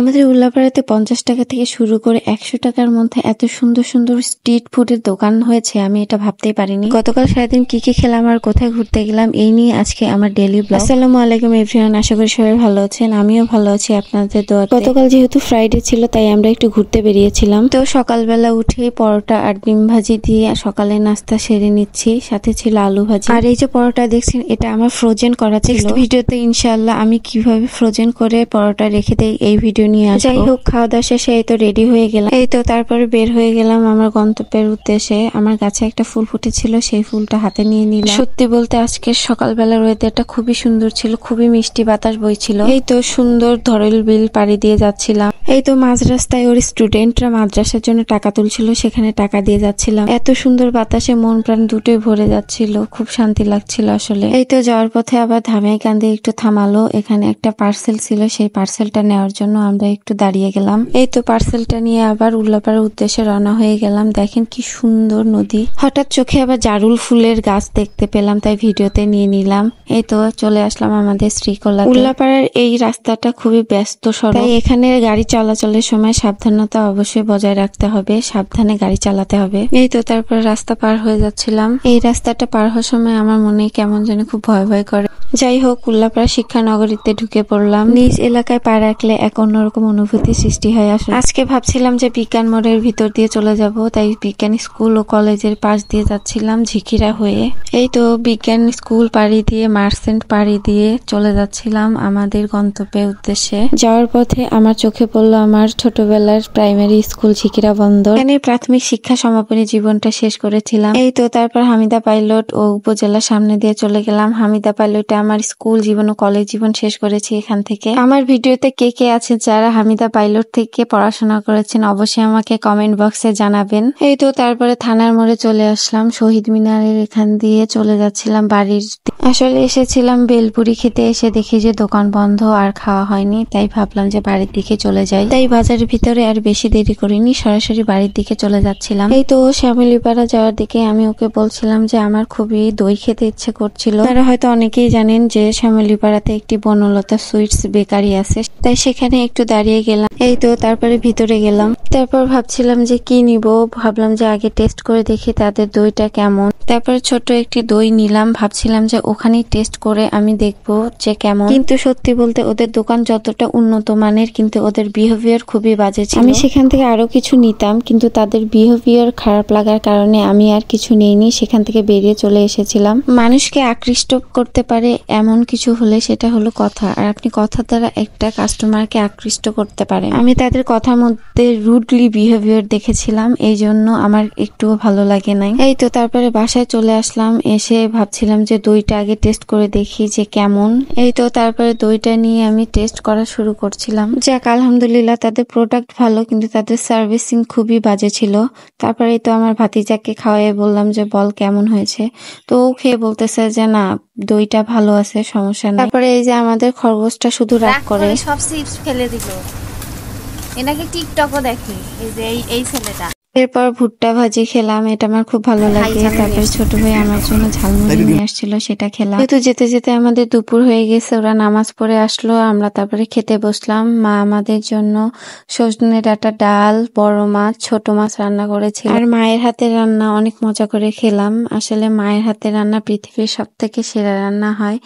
আমাদের উল্লাপাড়াতে 50 টাকা থেকে শুরু করে 100 টাকার মধ্যে এত সুন্দর সুন্দর স্ট্রিট ফুডের দোকান হয়েছে, আমি এটা ভাবতেই পারিনি। গতকাল সারাদিন কি কি খেলাম আর কোথায় ঘুরতে গেলাম এই নিয়ে আজকে আমার ডেইলি ব্লগ। আসসালামু আলাইকুম এভরিওয়ান, আশা করি সবাই ভালো আছেন, আমিও ভালো আছি আপনাদের দোয়াতে। গতকাল যেহেতু ফ্রাইডে ছিল তাই আমরা একটু ঘুরতে বেরিয়েছিলাম। তো সকালবেলা উঠে পরোটা আর ডিম ভাজি দিয়ে সকালে নাস্তা সেরে নিচ্ছি, সাথে ছিল আলু ভাজি। আর এই যে পরোটা দেখছেন এটা আমার ফ্রোজেন করা ছিল। ভিডিওতে ইনশাআল্লাহ আমি কিভাবে ফ্রোজেন করে পরোটা রেখে দেই এই ভিডিও নিয়ে আসবো। যাই হোক, খাওয়া দাওয়া শেষে এই তো রেডি হয়ে গেলাম। এই তো তারপরে বের হয়ে গেলাম আমার গন্তব্যের উদ্দেশ্যে। আমার গাছে একটা ফুল ফুটেছিল, সেই ফুলটা হাতে নিয়ে নিলাম। সত্যি বলতে আজকে সকালবেলার ওয়েদারটা খুবই সুন্দর ছিল, খুবই মিষ্টি বাতাস বইছিল। এই তো সুন্দর ধরেল বিল পাড়ি দিয়ে যাচ্ছিলাম। এই তো মাঝ রাস্তায় ওর স্টুডেন্টরা মাদ্রাসার জন্য টাকা তুলছিল, সেখানে টাকা দিয়ে যাচ্ছিলাম। এত সুন্দর বাতাসে মন প্রাণ দুটোই ভরে যাচ্ছিল, খুব শান্তি লাগছিল আসলে। এই তো যাওয়ার পথে আবার ধামাইকান্দি একটু থামালো, এখানে একটা পার্সেল ছিল, সেই পার্সেলটা নেওয়ার জন্য আমরা একটু দাঁড়িয়ে গেলাম। এই তো পার্সেলটা নিয়ে আবার উল্লাপাড়ার উদ্দেশ্যে রওনা হয়ে গেলাম। দেখেন কি সুন্দর নদী। হঠাৎ চোখে আবার জারুল ফুলের গাছ দেখতে পেলাম, তাই ভিডিওতে নিয়ে নিলাম। এই তো চলে আসলাম আমাদের শ্রীকোলা। উল্লাপাড়ার এই রাস্তাটা খুবই ব্যস্ত সড়ক, তাই এখানে গাড়ি চলাচলের সময় সাবধানতা অবশ্যই বজায় রাখতে হবে, সাবধানে গাড়ি চালাতে হবে। এই তো তারপর রাস্তা পার হয়ে যাচ্ছিলাম। এই রাস্তাটা পার হওয়ার সময় আমার মনে কেমন যেন খুব ভয় ভয় করে। যাই হোক, উল্লাপাড়া শিক্ষা নগরীতে ঢুকে পড়লাম। নিজ এলাকায় পা রাখলে এক অন্যরকম অনুভূতি সৃষ্টি হয় আসলে। আজকে ভাবছিলাম যে বিজ্ঞান মোড়ের ভিতর দিয়ে চলে যাব, তাই বিজ্ঞান স্কুল ও কলেজের পাশ দিয়ে যাচ্ছিলাম ঝিকিরা হয়ে। এই তো বিজ্ঞান স্কুল পাড়ি দিয়ে মার্চেন্ট পাড়ি দিয়ে চলে যাচ্ছিলাম আমাদের গন্তব্যের উদ্দেশ্যে। যাওয়ার পথে আমার চোখে পড়লো আমার ছোটবেলার প্রাইমারি স্কুল ঝিকিরা বন্দর। এখানে প্রাথমিক শিক্ষা সমাপনী জীবনটা শেষ করেছিলাম। এই তো তারপর হামিদা পাইলট ও উপজেলার সামনে দিয়ে চলে গেলাম। হামিদা পাইলটে আমার স্কুল জীবন ও কলেজ জীবন শেষ করেছি এখান থেকে। আমার ভিডিওতে কে কে আছে যারা হামিদা পাইলট থেকে পড়াশোনা করেছেন অবশ্যই আমাকে কমেন্ট বক্সে জানাবেন। এই তো তারপরে থানার মোড়ে চলে আসলাম, শহীদ মিনারের এখান দিয়ে চলে যাচ্ছিলাম বাড়ির। আসলে এসেছিলাম বেলপুরি খেতে, এসে দেখি যে দোকান বন্ধ আর খাওয়া হয়নি, তাই ভাবলাম যে বাড়ির দিকে চলে যাই। তাই বাজারের ভিতরে আর বেশি দেরি করিনি, সরাসরি বাড়ির দিকে চলে যাচ্ছিলাম। এই তো শ্যামলীপাড়া যাওয়ার দিকে আমি ওকে বলছিলাম যে আমার খুবই দই খেতে ইচ্ছে করছিল। তারা হয়তো অনেকেই জানেন যে শ্যামলীপাড়াতে একটি বনলতা সুইটস বেকারি আছে, তাই সেখানে একটু দাঁড়িয়ে গেলাম। এই তো তারপরে ভিতরে গেলাম। তারপর ভাবছিলাম যে কি নিব, ভাবলাম যে আগে টেস্ট করে দেখি তাদের দইটা কেমন। তারপর ছোট একটি দই নিলাম, ভাবছিলাম যে ওখানেই টেস্ট করে আমি দেখবো যে কেমন। কিন্তু সত্যি বলতে ওদের দোকান যতটা উন্নত মানের, কিন্তু ওদের বিহেভিয়ার খুবই বাজে ছিল। আমি সেখান থেকে আরো কিছু নিতাম, কিন্তু তাদের বিহেভিয়ার খারাপ লাগার কারণে আমি আর কিছু নিইনি, সেখান থেকে বেরিয়ে চলে এসেছিলাম। মানুষকে আকৃষ্ট করতে পারে এমন কিছু হলে সেটা হলো কথা, আর আপনি কথা দ্বারা একটা কাস্টমারকে আকৃষ্ট করতে পারেন। আমি তাদের কথার মধ্যে রুডলি বিহেভিয়ার দেখেছিলাম, এই জন্য আমার একটুও ভালো লাগে নাই। এই তো তারপরে বাসায় চলে আসলাম, এসে ভাবছিলাম যে দইটা আগে টেস্ট করে দেখি যে কেমন। এই তো তারপরে দইটা নিয়ে আমি টেস্ট করা শুরু করছিলাম। যাক আলহামদুলিল্লাহ তাদের প্রোডাক্ট ভালো, কিন্তু তাদের সার্ভিসিং খুবই বাজে ছিল। তারপরে তো আমার ভাতিজাকে খাওয়াই বললাম যে বল কেমন হয়েছে, তো ও খেয়ে বলতেছে যে না দইটা ভালো আছে, সমস্যা নেই। তারপরে এই যে আমাদের খরগোশটা শুধু রাগ করে সব চিপস ফেলে দিল। এনাকে টিকটকও দেখে এই যে এই ছেলেটা। এরপর ভুট্টা ভাজি খেলাম, এটা আমার খুব ভালো লাগে। তারপরে ছোট ভাই আমার জন্য ঝালমুড়ি নিয়ে আসছিল, সেটা খেলাম। যেহেতু যেতে যেতে আমাদের দুপুর হয়ে গেছে, ওরা নামাজ পড়ে আসলো, আমরা তারপরে খেতে বসলাম। মা আমাদের জন্য সজনে ডাঁটা ডাল, বড় মাছ, ছোট মাছ রান্না করেছিল, আর মায়ের হাতের রান্না অনেক মজা করে খেলাম। আসলে মায়ের হাতের রান্না পৃথিবীর সব থেকে সেরা রান্না হয়,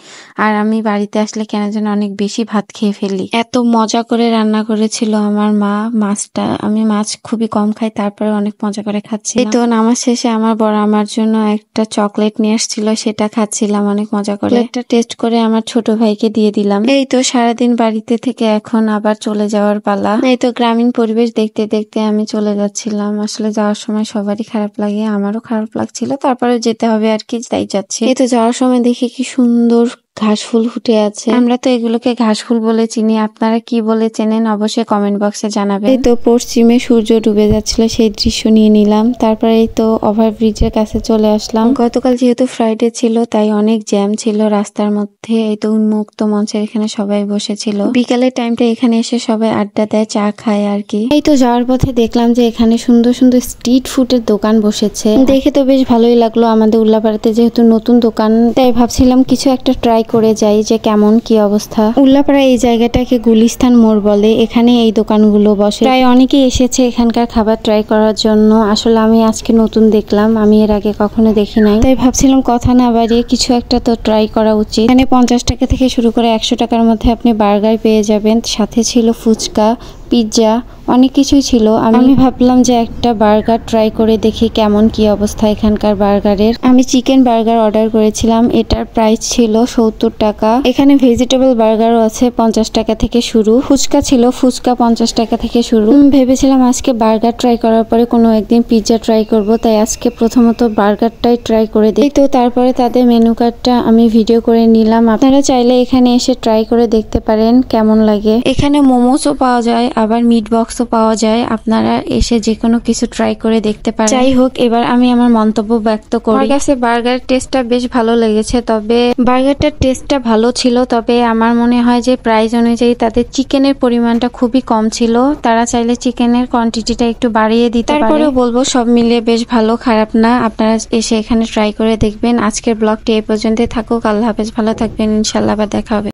আর আমি বাড়িতে আসলে কেন যেন অনেক বেশি ভাত খেয়ে ফেলি, এত মজা করে রান্না করেছিল আমার মা মাছটা। আমি মাছ খুবই কম খাই, তারপরে অনেক মজা করে খাচ্ছি। এই তো নামাজ শেষে আমার বড় আমার জন্য একটা চকলেট নিয়ে আসছিল, সেটা খাচ্ছিলাম অনেক মজা করে। এটা টেস্ট করে আমার ছোট ভাইকে দিয়ে দিলাম। এই তো সারাদিন বাড়িতে থেকে এখন আবার চলে যাওয়ার পালা। এই তো গ্রামীণ পরিবেশ দেখতে দেখতে আমি চলে যাচ্ছিলাম। আসলে যাওয়ার সময় সবারই খারাপ লাগে, আমারও খারাপ লাগছিল, তারপরে যেতে হবে আর কি, তাই যাচ্ছি। এই তো যাওয়ার সময় দেখি কি সুন্দর ঘাস ফুল ফুটে আছে। আমরা তো এগুলোকে ঘাস ফুল বলে চিনি, আপনারা কি বলে চেনেন অবশ্যই কমেন্ট বক্সে জানাবেন। এই তো পশ্চিমে সূর্য ডুবে যাচ্ছিল, সেই দৃশ্য নিয়ে নিলাম। তারপরে এই তো ওভারব্রিজের কাছে চলে আসলাম। গতকাল যেহেতু ফ্রাইডে ছিল তাই অনেক জ্যাম ছিল রাস্তার মধ্যে। এই তো উন্মুক্ত মঞ্চের এখানে সবাই বসেছিল। বিকালের টাইমটা এখানে এসে সবাই আড্ডা দেয়, চা খায় আর কি। এই তো যাওয়ার পথে দেখলাম যে এখানে সুন্দর সুন্দর স্ট্রিট ফুডের দোকান বসেছে, দেখে তো বেশ ভালোই লাগলো। আমাদের উল্লাপাড়াতে যেহেতু নতুন দোকান, তাই ভাবছিলাম কিছু একটা ট্রাই করে যাই যে কেমন কি অবস্থা। উল্লাপাড়া এই জায়গাটাকে গুলিস্তান মোড় বলে, এখানে এই দোকানগুলো বসে। প্রায় অনেকেই এসেছে এখানকার খাবার ট্রাই করার জন্য। আসলে আমি আজকে নতুন দেখলাম, আমি এর আগে কখনো দেখি নাই, তাই ভাবছিলাম কথা না বাড়িয়ে কিছু একটা তো ট্রাই করা উচিত। এখানে 50 টাকা থেকে শুরু করে 100 টাকার মধ্যে আপনি বার্গার পেয়ে যাবেন, সাথে ছিল ফুচকা, পিৎজা, অনেক কিছুই ছিল। আমি ভাবলাম যে একটা বার্গার ট্রাই করে দেখি কেমন কি অবস্থা এখানকার বার্গারের। আমি চিকেন বার্গার অর্ডার করেছিলাম, এটার প্রাইস ছিল 70 টাকা। এখানে ভেজিটেবল বার্গারও আছে 50 টাকা থেকে শুরু। ফুচকা ছিল, ফুচকা 50 টাকা থেকে শুরু। ভেবেছিলাম আজকে বার্গার ট্রাই করার পরে কোনো একদিন পিৎজা ট্রাই করব, তাই আজকে প্রথমত বার্গারটাই ট্রাই করে দিই। তো তারপরে তাদের মেনু কার্ডটা আমি ভিডিও করে নিলাম। আপনারা চাইলে এখানে এসে ট্রাই করে দেখতে পারেন কেমন লাগে। এখানে মোমোসও পাওয়া যায়, আবার মিট বক্সও পাওয়া যায়। আপনারা এসে যে কোনো কিছু ট্রাই করে দেখতে পারেন। যাই হোক, এবার আমি আমার মন্তব্য ব্যক্ত করি। আমার কাছে বার্গার টেস্টটা বেশ ভালো লেগেছে, তবে বার্গারটার টেস্টটা ভালো ছিল, তবে আমার মনে হয় যে প্রাইস অনুযায়ী তাদের চিকেনের পরিমাণটা খুবই কম ছিল। তারা চাইলে চিকেনের কোয়ান্টিটিটা একটু বাড়িয়ে দিতে পারে। তারপরেও বলবো সব মিলিয়ে বেশ ভালো, খারাপ না। আপনারা এসে এখানে ট্রাই করে দেখবেন। আজকের ব্লগটি এই পর্যন্তই থাকুক। আল্লাহ হাফেজ, ভালো থাকবেন, ইনশাল্লাহ আবার দেখা হবে।